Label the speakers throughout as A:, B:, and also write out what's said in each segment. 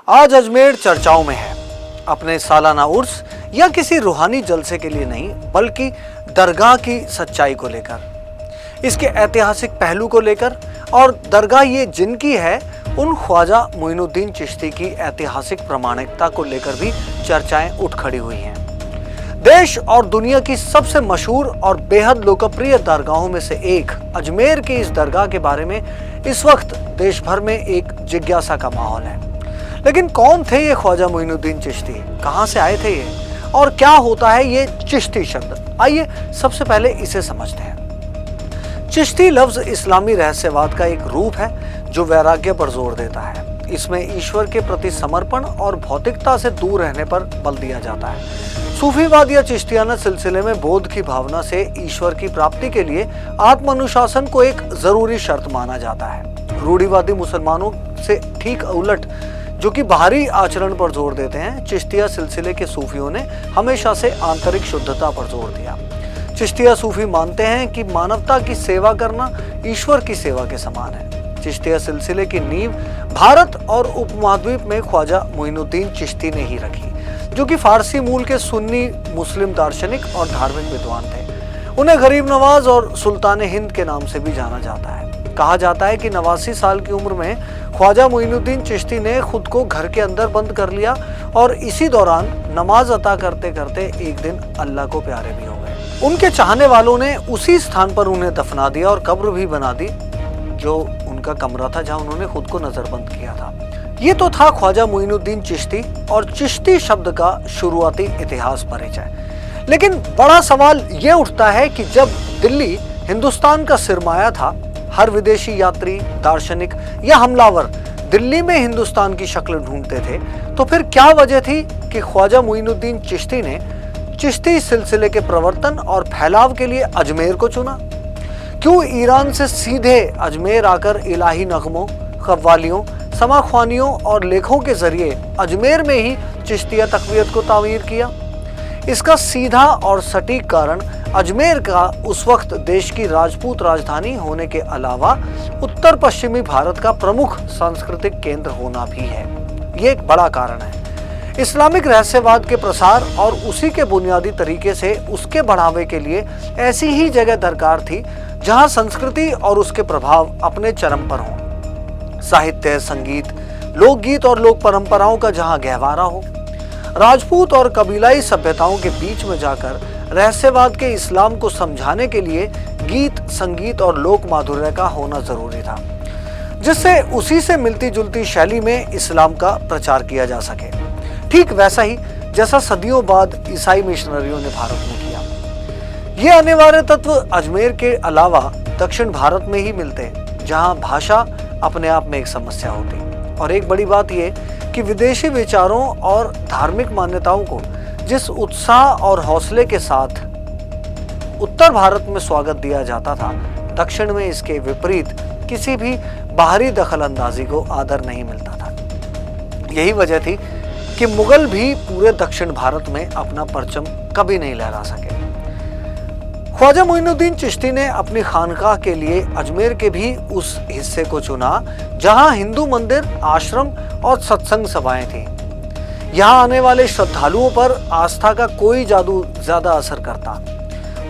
A: आज अजमेर चर्चाओं में है, अपने सालाना उर्स या किसी रूहानी जलसे के लिए नहीं, बल्कि दरगाह की सच्चाई को लेकर, इसके ऐतिहासिक पहलू को लेकर, और दरगाह ये जिनकी है उन ख्वाजा मोइनुद्दीन चिश्ती की ऐतिहासिक प्रामाणिकता को लेकर भी चर्चाएं उठ खड़ी हुई हैं। देश और दुनिया की सबसे मशहूर और बेहद लोकप्रिय दरगाहों में से एक अजमेर की इस दरगाह के बारे में इस वक्त देश भर में एक जिज्ञासा का माहौल है। लेकिन कौन थे ये ख्वाजा मोइनुद्दीन चिश्ती, कहां से आए थे ये, और क्या होता है ये चिश्ती शब्द? आइए सबसे पहले इसे समझते हैं। चिश्ती लफ्ज इस्लामी रहस्यवाद का एक रूप है जो वैराग्य पर जोर देता है। इसमें ईश्वर के प्रति समर्पण और भौतिकता से दूर रहने पर बल दिया जाता है। सूफीवाद या चिश्तियाना सिलसिले में बोध की भावना से ईश्वर की प्राप्ति के लिए आत्मानुशासन को एक जरूरी शर्त माना जाता है। रूढ़िवादी मुसलमानों से ठीक उलट, जो कि बाहरी आचरण पर जोर देते हैं, चिश्तिया सिलसिले के सूफियों ने हमेशा से आंतरिक शुद्धता पर जोर दिया। चिश्तिया सूफी मानते हैं कि मानवता की सेवा करना ईश्वर की सेवा के समान है। चिश्तिया सिलसिले की नींव भारत और उपमहाद्वीप में ख्वाजा मोइनुद्दीन चिश्ती ने ही रखी, जो कि फारसी मूल के सुन्नी मुस्लिम दार्शनिक और धार्मिक विद्वान थे। उन्हें गरीब नवाज और सुल्तान हिंद के नाम से भी जाना जाता है। कहा जाता है कि 89 साल की उम्र में ख्वाजा मोइनुद्दीन चिश्ती ने खुद को घर के अंदर बंद कर लिया और इसी दौरान नमाज अता करते करते एक दिन अल्लाह को प्यारे भी हो गए। उनके चाहने वालों ने उसी स्थान पर उन्हें दफना दिया और कब्र भी बना दी जो उनका कमरा था जहां उन्होंने खुद को नजरबंद किया था। ये तो था ख्वाजा मोइनुद्दीन चिश्ती और चिश्ती शब्द का शुरुआती इतिहास परिचय। लेकिन बड़ा सवाल ये उठता है कि जब दिल्ली हिंदुस्तान का सिरमाया था, हर विदेशी यात्री, दार्शनिक या हमलावर दिल्ली में हिंदुस्तान की शक्ल ढूंढते थे, तो फिर क्या वजह थी कि ख्वाजा मोइनुद्दीन चिश्ती ने चिश्ती सिलसिले के प्रवर्तन और फैलाव के लिए अजमेर को चुना? क्यों ईरान से सीधे अजमेर आकर इलाही नगमों, कव्वालियों, समाख्वानियों और लेखों के जरिए अजमेर में ही चिश्तिया तकवीयत को तामीर किया? इसका सीधा और सटीक कारण अजमेर का उस वक्त देश की राजपूत राजधानी होने के अलावा उत्तर पश्चिमी भारत का प्रमुख सांस्कृतिक केंद्र होना भी है। ये एक बड़ा कारण है। इस्लामिक रहस्यवाद के प्रसार और उसी के बुनियादी तरीके से उसके बढ़ावे के लिए ऐसी ही जगह दरकार थी जहां संस्कृति और उसके प्रभाव अपने चरम पर हों। साहित्य, संगीत, लोकगीत और लोक परंपराओं का जहां गहवारा हो। राजपूत और कबीलाई सभ्यताओं के बीच में जाकर रहस्यवाद के इस्लाम को समझाने के लिए गीत, संगीत और लोक माधुर्य का होना जरूरी था, जिससे उसी से मिलती जुलती शैली में इस्लाम का प्रचार किया जा सके। ठीक वैसा ही जैसा सदियों बाद ईसाई मिशनरियों ने भारत में किया। ये अनिवार्य तत्व अजमेर के अलावा दक्षिण भारत में ही मिलते, जहां भाषा अपने आप में एक समस्या होती। और एक बड़ी बात यह कि विदेशी विचारों और धार्मिक मान्यताओं को जिस उत्साह और हौसले के साथ उत्तर भारत में स्वागत दिया जाता था, दक्षिण में इसके विपरीत किसी भी बाहरी दखल अंदाजी को आदर नहीं मिलता था। यही वजह थी कि मुगल भी पूरे दक्षिण भारत में अपना परचम कभी नहीं लहरा सके। ख्वाजा मोइनुद्दीन चिश्ती ने अपनी खानकाह के लिए अजमेर के भी उस हिस्से को चुना जहां हिंदू मंदिर, आश्रम और सत्संग सभाएं थीं। यहाँ आने वाले श्रद्धालुओं पर आस्था का कोई जादू ज्यादा असर करता।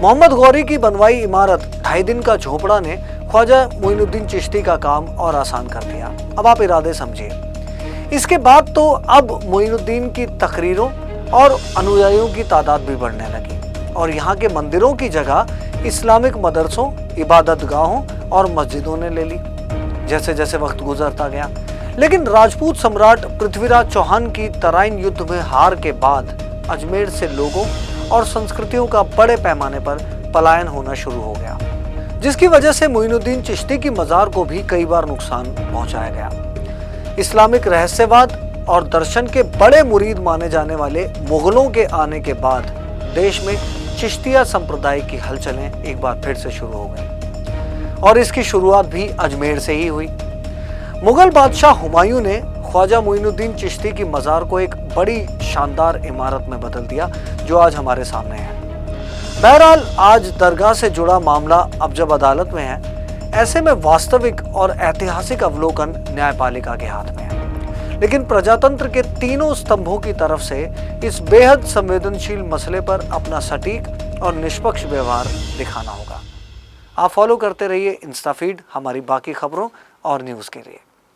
A: मोहम्मद गौरी की बनवाई इमारत 2.5 दिन का झोपड़ा ने ख्वाजा मोइनुद्दीन चिश्ती का काम और आसान कर दिया। अब आप इरादे समझिए। इसके बाद तो अब मोइनुद्दीन की तकरीरों और अनुयायियों की तादाद भी बढ़ने लगी और यहाँ के मंदिरों की जगह इस्लामिक मदरसों, इबादतगाहों और मस्जिदों ने ले ली जैसे जैसे वक्त गुजरता गया। लेकिन राजपूत सम्राट पृथ्वीराज चौहान की तराइन युद्ध में हार के बाद अजमेर से लोगों और संस्कृतियों का बड़े पैमाने पर पलायन होना शुरू हो गया, जिसकी वजह से मोइनुद्दीन चिश्ती की मजार को भी कई बार नुकसान पहुंचाया गया। इस्लामिक रहस्यवाद और दर्शन के बड़े मुरीद माने जाने वाले मुगलों के आने के बाद देश में चिश्तिया संप्रदाय की हलचलें एक बार फिर से शुरू हो गई और इसकी शुरुआत भी अजमेर से ही हुई। मुगल बादशाह हुमायूं ने ख्वाजा मोइनुद्दीन चिश्ती की मजार को एक बड़ी शानदार इमारत में बदल दिया जो आज हमारे सामने है। बहरहाल आज दरगाह से जुड़ा मामला अब जब अदालत में है, ऐसे में वास्तविक और ऐतिहासिक अवलोकन न्यायपालिका के हाथ में है। लेकिन प्रजातंत्र के तीनों स्तंभों की तरफ से इस बेहद संवेदनशील मसले पर अपना सटीक और निष्पक्ष व्यवहार दिखाना होगा। आप फॉलो करते रहिए इंस्टाफीड हमारी बाकी खबरों और न्यूज़ के लिए।